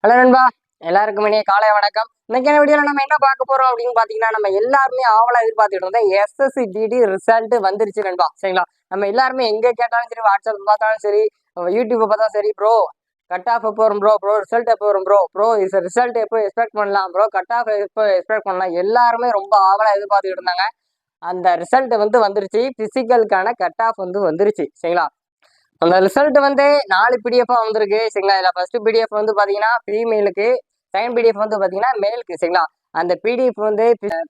Hello நண்பா, எல்லாருக்கும் இனிய காலை வணக்கம். இன்னைக்கான வீடியோல நம்ம என்ன பார்க்க போறோம் அப்படின்னு பாத்தீங்கன்னா, நம்ம எல்லாருமே ஆவலா எதிர்பார்த்துட்டு இருந்தோம் எஸ்எஸ்சி ஜிடி ரிசல்ட் வந்துருச்சு நண்பா. சரிங்களா? நம்ம எல்லாருமே எங்க கேட்டாலும் சரி, வாட்ஸ்அப் பார்த்தாலும் சரி, யூடியூப் பார்த்தாலும் சரி, ப்ரோ கட் ஆஃப் எப்போ வரும் ப்ரோ ரிசல்ட் எப்போ வரும் ப்ரோ ரிசல்ட் எப்போ எக்ஸ்பெக்ட் பண்ணலாம் ப்ரோ, கட் ஆஃப் எப்போ எக்ஸ்பெக்ட் பண்ணலாம், எல்லாருமே ரொம்ப ஆவலா எதிர்பார்த்துட்டு இருந்தாங்க. அந்த ரிசல்ட் வந்துருச்சு. பிசிக்கலுக்கான கட் ஆஃப் வந்துருச்சு. சரிங்களா? அந்த ரிசல்ட் 4 பிடிஎஃப் வந்திருக்கு. சரிங்களா? இதுல ஃபர்ஸ்ட் பிடிஎஃப் பாத்தீங்கன்னா ஃபீமேலுக்கு, செகண்ட் பிடிஎஃப் பாத்தீங்கன்னா மேலுக்கு. சரிங்களா? அந்த பிடிஎஃப்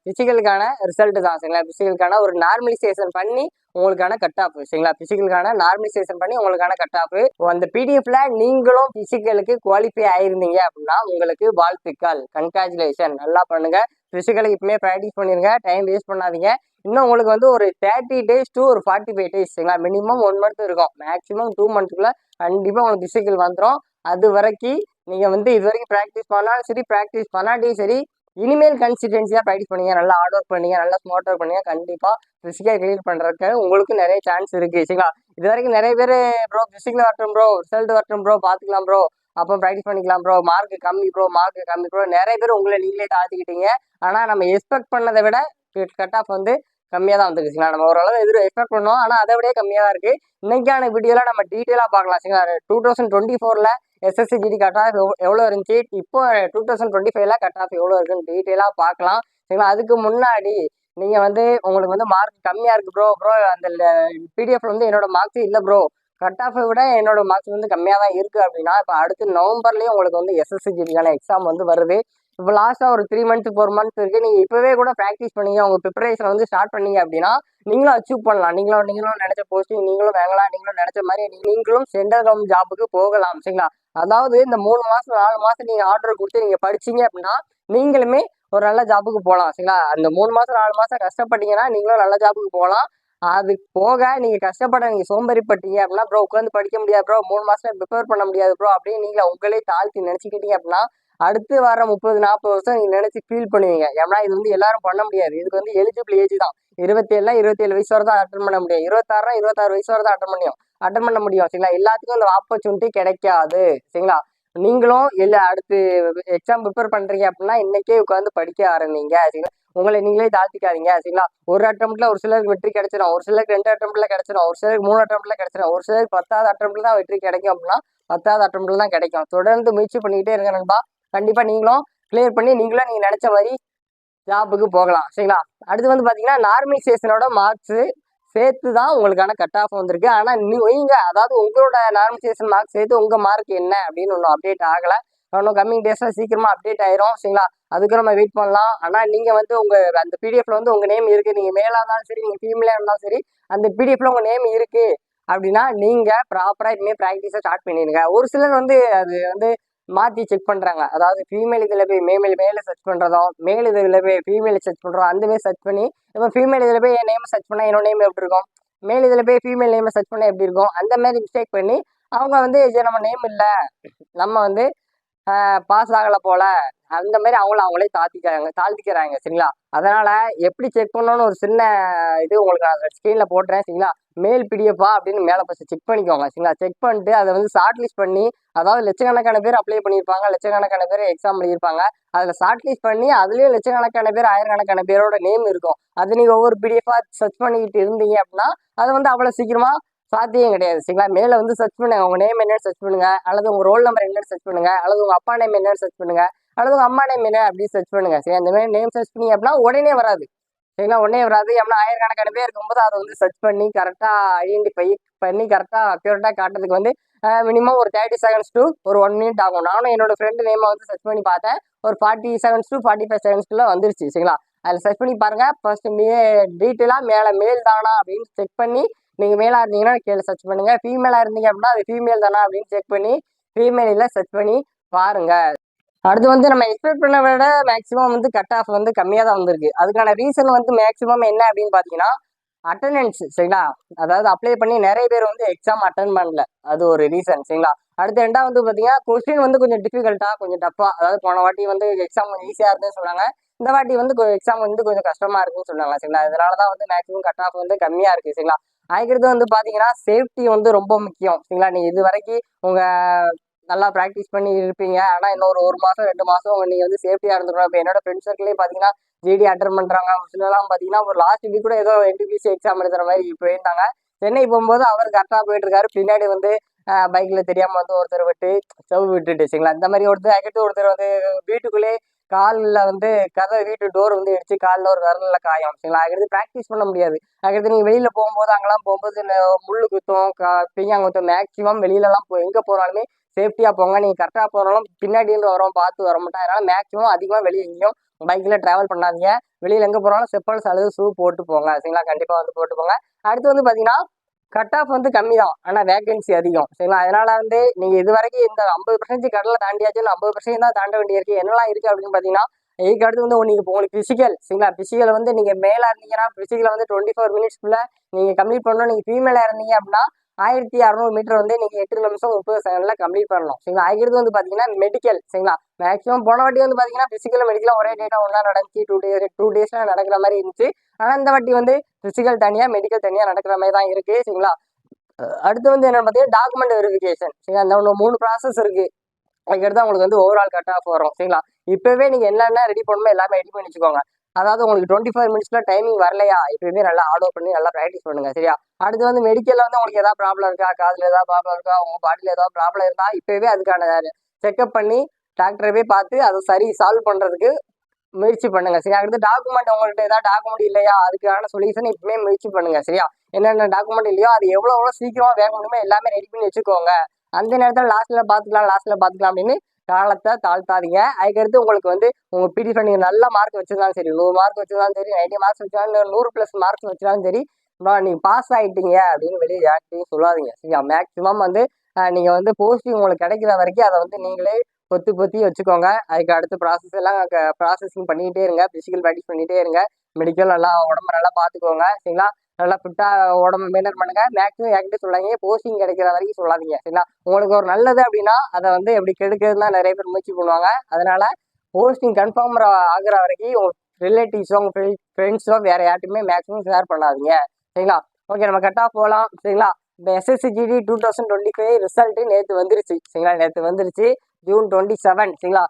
பிசிக்கலுக்கான ரிசல்ட் தான். சரிங்களா? பிசிக்கலுக்கான ஒரு நார்மலைசேஷன் பண்ணி உங்களுக்கான கட் ஆஃப். சரிங்களா? பிசிக்கலுக்கான நார்மலைசேஷன் பண்ணி உங்களுக்கான கட் ஆஃப். அந்த பிடிஎஃப்ல நீங்களும் பிசிக்கலுக்கு குவாலிஃபை ஆயிருந்தீங்க அப்படின்னா உங்களுக்கு வாழ்த்துக்கள், கன்கிராச்சுலேஷன், நல்லா பண்ணுங்க. பிசிக்கலுக்கு இப்பவுமே ப்ராக்டிஸ் பண்ணிருங்க, டைம் வேஸ்ட் பண்ணாதீங்க. இன்னும் உங்களுக்கு ஒரு 30 டேஸ் டு ஒரு 45 டேஸ். சரிங்களா? மினிமம் 1 மந்த் இருக்கும், மேக்ஸிமம் 2 மந்த்துக்குள்ள கண்டிப்பா உங்களுக்கு பிசிக்கல் வந்துடும். அது வரைக்கும் நீங்க இது வரைக்கும் ப்ராக்டிஸ் பண்ணாலும் சரி, ப்ராக்டிஸ் பண்ணாட்டியும் சரி, இனிமேல் கன்சிஸ்டன்சியா ப்ராக்டிஸ் பண்ணீங்க, நல்லா ஹார்ட் ஒர்க் பண்ணீங்க, நல்லா ஸ்மார்ட் ஒர்க் பண்ணீங்க, கண்டிப்பா பிசிக்கல் கிளியர் பண்றதுக்கு உங்களுக்கு நிறைய சான்ஸ் இருக்கு. சரிங்களா? இது வரைக்கும் நிறைய பேர் ப்ரோ பிசிக்கல் வரட்டும் ப்ரோ, ரிசல்ட் வரட்டும் ப்ரோ, பாத்துக்கலாம் ப்ரோ, அப்போ ப்ராக்டிஸ் பண்ணிக்கலாம் ப்ரோ, மார்க் கம்மி ப்ரோ, நிறைய பேர் உங்களை நீங்களே தாழ்த்திக்கிட்டீங்க. ஆனா நம்ம எக்ஸ்பெக்ட் பண்ணதை விட கட் ஆஃப் கம்மியாக தான் வந்துருச்சுங்களா? நம்ம ஓரளவு எக்ஸ்பெக்ட் பண்ணோம், ஆனால் அதை விட கம்மியாக தான் இருக்கு. இன்னைக்கான வீடியோல நம்ம டீட்டெயிலாக பார்க்கலாம். சரிங்களா? 2024ல எஸ்எஸ்சி ஜிடி கட் ஆஃப் எவ்வளோ இருந்துச்சு, இப்போ 2025ல கட் ஆஃப் எவ்வளோ இருக்குன்னு டீட்டெயிலாக பார்க்கலாம். சரிங்களா? அதுக்கு முன்னாடி நீங்க உங்களுக்கு மார்க் கம்மியா இருக்கு ப்ரோ அந்த பிடிஎஃப்ல என்னோட மார்க்ஸ் இல்லை ப்ரோ, கட் ஆஃபை விட என்னோட மார்க்ஸ் கம்மியாக தான் இருக்கு அப்படின்னா, இப்போ அடுத்து நவம்பர்லயும் உங்களுக்கு எஸ்எஸ்சி ஜிடிக்கான எக்ஸாம் வருது. இப்போ லாஸ்டா ஒரு 3 மந்த்ஸ் 4 மந்த்ஸ் இருக்கு. நீங்க இப்பவே கூட ப்ராக்டிஸ் பண்ணீங்க, உங்க ப்ரிப்பரேஷன் ஸ்டார்ட் பண்ணீங்க அப்படின்னா நீங்களும் அச்சீவ் பண்ணலாம். நீங்களும் நினைச்ச போஸ்டிங் நீங்களும் வாங்கலாம். நீங்களும் நினைச்ச மாதிரி நீங்களும் சென்ட்ரல் கவர்மெண்ட் ஜாபுக்கு போகலாம். சரிங்களா? அதாவது இந்த 3 மாசம் 4 மாசம் நீங்க ஆர்டர் கொடுத்து நீங்க படிச்சீங்க அப்படின்னா நீங்களுமே ஒரு நல்ல ஜாபுக்கு போகலாம். சரிங்களா? அந்த 3 மாசம் 4 மாசம் கஷ்டப்பட்டீங்கன்னா நீங்களும் நல்ல ஜாபுக்கு போகலாம். அது போக நீங்க நீங்க சோம்பேறிப்பட்டீங்க அப்படின்னா ப்ரோ உட்காந்து படிக்க முடியாது ப்ரோ, 3 மாசம் ப்ரிப்பேர் பண்ண முடியாது ப்ரோ அப்படின்னு நீங்க உங்களே தாழ்த்தி நினைச்சுக்கிட்டீங்க அப்படின்னா அடுத்து வர 30-40 வருஷம் நீங்க நினைச்சு ஃபீல் பண்ணுவீங்க. ஏன்னா இது எல்லாரும் பண்ண முடியாது. இதுக்கு எலிஜிபிள் ஏஜ் தான் 27 வயசு வரை தான் அட்டன் பண்ண முடியும். 26 வயசு வரை தான் அட்டன் பண்ண முடியும். சரிங்களா? எல்லாத்துக்கும் அந்த ஆப்பர்ச்சுனிட்டி கிடைக்காது. சரிங்களா? நீங்களும் அடுத்து எக்ஸாம் ப்ரிப்பேர் பண்றீங்க அப்படின்னா இன்னைக்கே உட்காந்து படிக்க ஆரம்பிங்க. சரிங்களா? உங்களை நீங்களே தாழ்த்திக்காதீங்க. சரிங்களா? ஒரு அட்டம்ப்ட்ல ஒரு சிலருக்கு வெற்றி கிடைச்சிடும், ஒரு சிலருக்கு 2 அட்டம்ப்ட்ல கிடைச்சிடும், ஒரு சிலருக்கு 3 அட்டம்ப்ட்ல கிடைச்சிடும், ஒரு சிலருக்கு 10வது அட்டம்ப்ட்ல தான் வெற்றி கிடைக்கும் அப்படின்னா 10வது அட்டம்ப்ட்ல தான் கிடைக்கும். தொடர்ந்து முயற்சி பண்ணிக்கிட்டே இருங்க நண்பா. கண்டிப்பா நீங்களும் கிளியர் பண்ணி நீங்களும் நீங்க நினைச்ச மாதிரி ஜாபுக்கு போகலாம். சரிங்களா? அடுத்து பாத்தீங்கன்னா நார்மலைசேஷனோட மார்க்ஸ் சேர்த்து தான் உங்களுக்கான கட் ஆஃப் வந்திருக்கு. ஆனா நீங்க அதாவது உங்களோட நார்மலைசேஷன் மார்க் சேர்த்து உங்க மார்க் என்ன அப்படின்னு ஒன்றும் அப்டேட் ஆகல. இன்னும் கம்மிங் டேஸ்ல சீக்கிரமா அப்டேட் ஆயிரும். சரிங்களா? அதுக்கு நம்ம வெயிட் பண்ணலாம். ஆனா நீங்க உங்க அந்த பிடிஎஃப்ல உங்க நேம் இருக்கு. நீங்க மேலா இருந்தாலும் சரி, நீங்க ஃபீமேலா இருந்தாலும் சரி, அந்த பிடிஎஃப்ல உங்க நேம் இருக்கு அப்படின்னா நீங்க ப்ராப்பரா இனிமே ப்ராக்டிஸை ஸ்டார்ட் பண்ணிடுங்க. ஒரு சிலர் அது மாத்தி செக் பண்றாங்க. அதாவது ஃபீமேல் இதுல போய் மேல சர்ச் பண்றதும், மேல் இதுல போய் ஃபீமேல் சர்ச் பண்றோம், அந்த மாதிரி சர்ச் பண்ணி இப்போ ஃபீமேல் இதுல போய் என் நேம் சர்ச் பண்ணா என்னோட நேம் எப்படி இருக்கும், மேல் இதுல போய் ஃபீமேல் நேம் சர்ச் பண்ணா எப்படி இருக்கும், அந்த மாதிரி மிஸ்டேக் பண்ணி அவங்க நம்ம நேம் இல்லை, நம்ம பாஸ் ஆகல போல, அந்த மாதிரி அவங்களே தாழ்த்திக்கிறாங்க. சரிங்களா? அதனால எப்படி செக் பண்ணணும்னு ஒரு சின்ன இது உங்களுக்கு நான் ஸ்க்ரீன்ல போட்டுறேன். சரிங்களா? மேல் பிடிஎஃபா அப்படின்னு மேலே ஃபர்ஸ்ட் செக் பண்ணிக்கோங்க. சரிங்களா? செக் பண்ணிட்டு அதை ஷார்ட் லிஸ்ட் பண்ணி, அதாவது லட்சக்கணக்கான பேர் அப்ளை பண்ணியிருப்பாங்க, லட்சக்கணக்கான பேர் எக்ஸாம் எழுதியிருப்பாங்க. அதில் ஷார்ட் லிஸ்ட் பண்ணி அதுலேயும் லட்சக்கணக்கான பேர் ஆயிரக்கணக்கான பேரோட நேம் இருக்கும். அது நீங்கள் ஒவ்வொரு பிடிஎஃபா சர்ச் பண்ணிக்கிட்டு இருந்தீங்க அப்படின்னா அது அவ்வளோ சீக்கிரமா சாத்தியம் கிடையாது. சரிங்களா? மேல சர்ச் பண்ணுங்க, உங்க நேம் என்னன்னு சர்ச் பண்ணுங்க, அல்லது உங்க ரோல் நம்பர் என்னன்னு சர்ச் பண்ணுங்க, அல்லது உங்க அப்பா நேம் என்னன்னு சர்ச் பண்ணுங்க, அல்லது உங்க அம்மா நேம் என்ன அப்படின்னு சர்ச் பண்ணுங்க. சரி, அந்த மாதிரி நேம் சர்ச் பண்ணி அப்படின்னா உடனே வராது. சரிங்களா? உடனே வராது. ஏன்னா ஆயிரக்கணக்கான பேர் இருக்கும்போது அதை சர்ச் பண்ணி கரெக்டா ஐடென்டிஃபை பண்ணி கரெக்டா அக்யூரேட்டா காட்டுறதுக்கு மினிமம் ஒரு 30 செகண்ட்ஸ் டு ஒரு 1 மினிட் ஆகும். நானும் என்னோட ஃப்ரெண்டு நேமை சர்ச் பண்ணி பார்த்தேன். ஒரு 40 செகண்ட்ஸ் டு 45 செகண்ட்ஸ்க்குள்ள வந்துருச்சு. சரிங்களா? அதில் சர்ச் பண்ணி பாருங்க. ஃபர்ஸ்ட் டீட்டெயிலா மேல் தானா அப்படின்னு செக் பண்ணி, நீங்க மேலா இருந்தீங்கன்னா கீழே சர்ச் பண்ணுங்க, ஃபீமேலா இருந்தீங்க அப்படின்னா அது ஃபீமேல் தானா அப்படின்னு செக் பண்ணி ஃபீமேல சர்ச் பண்ணி பாருங்க. அடுத்து நம்ம எக்ஸ்பெக்ட் பண்ண விட மேக்ஸிமம் கட் ஆஃப் கம்மியாக தான் வந்திருக்கு. அதுக்கான ரீசன் மேக்ஸிமம் என்ன அப்படின்னு பார்த்தீங்கன்னா அட்டண்டன்ஸ். சரிங்களா? அதாவது அப்ளை பண்ணி நிறைய பேர் எக்ஸாம் அட்டன் பண்ணல, அது ஒரு ரீசன். சரிங்களா? அடுத்து ரெண்டாவது பார்த்தீங்கன்னா கொஸ்டின் கொஞ்சம் டிஃபிகல்ட்டா, கொஞ்சம் டஃப்பா. அதாவது போன வாட்டி எக்ஸாம் கொஞ்சம் ஈஸியாக இருந்துன்னு சொன்னாங்க, இந்த வாட்டி எக்ஸாம் கொஞ்சம் கஷ்டமா இருக்குன்னு சொன்னாங்க. சரிங்களா? இதனால தான் மேக்ஸிமம் கட் ஆஃப் கம்மியாக இருக்கு. சரிங்களா? அதுக்கடுத்து பார்த்தீங்கன்னா சேஃப்டி ரொம்ப முக்கியம். சரிங்களா? நீங்க இது வரைக்கும் உங்க நல்லா ப்ராக்டிஸ் பண்ணி இருப்பீங்க. ஆனால் இன்னும் ஒரு மாதம் 2 மாதம் நீங்கள் வந்து சேஃப்டியாக இருந்துக்கணும். இப்போ என்னோட ஃப்ரெண்ட்ஸ் சர்க்கிளே பார்த்தீங்கன்னா ஜிடி அட்டன் பண்ணுறாங்க. ஒரு சிலலாம் பார்த்தீங்கன்னா ஒரு லாஸ்ட் வீக் கூட ஏதோ NTPC எக்ஸாம் எழுதுற மாதிரி போயிருந்தாங்க. சென்னை போகும்போது அவர் கரெக்டாக போயிட்டு இருக்காரு. பின்னாடி வந்து பைக்கில் தெரியாமல் வந்து ஒருத்தர் விட்டு செவ் விட்டுட்டு சரிங்களா. இந்த மாதிரி ஒருத்தர் வந்து வீட்டுக்குள்ளே காலில் வந்து வீட்டு டோர் வந்து அடிச்சு காலில் ஒரு விரல்ல காயம் சரிங்களா. அதுக்கடுத்து ப்ராக்டிஸ் பண்ண முடியாது. அதுக்கடுத்து நீங்கள் வெளியில் போகும்போது அங்கெல்லாம் போகும்போது முள்ளு குத்தும் பிய்யாங்க குத்தும். மேக்ஸிமம் வெளியிலலாம் எங்கே போனாலுமே சேஃப்டியாக போங்க. நீங்கள் கரெக்டாக போனாலும் பின்னாடி இருந்து வரோம் பார்த்து வர மாட்டோம். அதனால் மேக்ஸிமம் அதிகமாக வெளியே எங்கேயும் பைக்கில் ட்ராவல் பண்ணாதீங்க. வெளியில் எங்கே போனாலும் செப்பல்ஸ் அல்லது ஷூ போட்டு போங்க சரிங்களா. கண்டிப்பாக வந்து போட்டு போங்க. அடுத்து வந்து பார்த்தீங்கன்னா கட் ஆஃப் வந்து கம்மி தான், ஆனால் வேகன்சி அதிகம் சரிங்களா. அதனால வந்து நீங்கள் இது வரைக்கும் இந்த 50% கடலை தாண்டியாச்சு, 50% தான் தாண்ட வேண்டியிருக்கு. என்னெல்லாம் இருக்குது அப்படின்னு பார்த்தீங்கன்னா இதுக்கு அடுத்து வந்து உங்களுக்கு ஃபிசிக்கல் சரிங்களா. ஃபிசிக்கல் வந்து நீங்கள் மேலே இருந்தீங்கன்னா ஃபிசிக்கலை வந்து 24 மினிட்ஸ்க்குள்ளே நீங்கள் கம்ப்ளீட் பண்ணணும். நீங்கள் ஃபீமேலாக இருந்தீங்க அப்படின்னா 1600 மீட்டர் வந்து நீங்கள் 8 நிமிஷம் 30 செகண்டில் கம்ப்ளீட் பண்ணணும் சரிங்களா. அதுக்கடுத்து வந்து பார்த்தீங்கன்னா மெடிக்கல் சரிங்களா. மேக்ஸிமம் போன வாட்டி வந்து பார்த்தீங்கன்னா ஃபிசிக்கல் மெடிக்கலும் ஒரே டேட்டாக ஒன்றா நடந்துச்சு. 2 டேஸில் நடக்கிற மாதிரி இருந்துச்சு. ஆனால் இந்த வாட்டி வந்து ஃபிசிக்கல் தனியாக மெடிக்கல் தனியாக நடக்கிற மாதிரி தான் இருக்குது சரிங்களா. அடுத்து வந்து என்னென்னு பார்த்தீங்கன்னா டாக்குமெண்ட் வெரிஃபிகேஷன் சரிங்களா. அந்த 3 ப்ராசஸ் இருக்குது. அதுக்கடுத்து உங்களுக்கு வந்து ஓவரால் கட் ஆஃப் வரும் சரிங்களா. இப்போவே நீங்கள் என்னென்ன ரெடி பண்ணணுமோ எல்லாமே ரெடி பண்ணி வச்சுக்கோங்க. அதாவது உங்களுக்கு 25 மினிட்ஸில் டைமிங் வரலையா இப்போயுமே நல்லா ஆர்டர் பண்ணி நல்லா ப்ராக்டிஸ் பண்ணுங்க சரியா. அடுத்து வந்து மெடிக்கலில் வந்து உங்களுக்கு ஏதாவது ப்ராப்ளம் இருக்கா, காதில் ஏதாவது ப்ராப்ளம் இருக்கா, உங்கள் பாடியில் ஏதாவது ப்ராப்ளம் இருந்தால் இப்போவே அதுக்கான செக்அப் பண்ணி டாக்டரை போய் பார்த்து அதை சால்வ் பண்ணுறதுக்கு முயற்சி பண்ணுங்க சரியா. அடுத்து டாக்குமெண்ட் உங்கள்கிட்ட ஏதாவது டாக்குமெண்ட் இல்லையா அதுக்கான சொல்யூஷன் இப்பவுமே முயற்சி பண்ணுங்க சரியா. என்னென்ன டாக்குமெண்ட் இல்லையோ அது எவ்வளோ சீக்கிரமா வேக முடியுமோ எல்லாமே ரெடி பண்ணி வச்சுக்கோங்க. அந்த நேரத்தில் லாஸ்ட்ல பார்த்துக்கலாம் அப்படின்னு காலத்தை தாழ்த்தாதீங்க. அதுக்கடுத்து உங்களுக்கு வந்து உங்க பிடி நீங்கள் நல்ல மார்க் வச்சிருந்தாலும் சரி, 100 மார்க் வச்சிருந்தாலும் சரி, 90 மார்க்ஸ் வச்சாலும் 100+ மார்க்ஸ் வச்சாலும் சரி, நீங்க பாஸ் ஆயிட்டீங்க அப்படின்னு வெளியே யார்கிட்டையும் சொல்லாதீங்க சரியா. மேக்சிமம் வந்து நீங்க வந்து போஸ்டிங் உங்களுக்கு கிடைக்கிற வரைக்கும் அதை வந்து நீங்களே பொத்தி வச்சுக்கோங்க. அதுக்கு அடுத்து ப்ராசஸிங் பண்ணிக்கிட்டே இருங்க. பிசிக்கல் ப்ராக்டிஸ் பண்ணிகிட்டே இருங்க. மெடிக்கல் நல்லா உடம்பு நல்லா பார்த்துக்கோங்க சரிங்களா. நல்லா ஃபிட்டாக உடம்பு மெயின்டைன் பண்ணுங்க. மேக்ஸிமம் யார்கிட்ட சொல்லாதீங்க, போஸ்டிங் கிடைக்கிற வரைக்கும் சொல்லாதீங்க சரிங்களா. உங்களுக்கு ஒரு நல்லது அப்படின்னா அதை வந்து எப்படி கெடுக்கிறதுனா நிறைய பேர் முயற்சி பண்ணுவாங்க. அதனால போஸ்டிங் கன்ஃபார்ம் ஆகுற வரைக்கும் உங்கள் ரிலேட்டிவ்ஸோ உங்கள் ஃப்ரெண்ட்ஸோ வேற யார்ட்டுமே மேக்ஸிமம் ஷேர் பண்ணாதீங்க சரிங்களா. ஓகே, நம்ம கட் ஆஃப் போகலாம் சரிங்களா. இந்த SSC GD 2025 ரிசல்ட்டு நேற்று வந்துருச்சு சரிங்களா. நேற்று வந்துருச்சு June 27 சரிங்களா.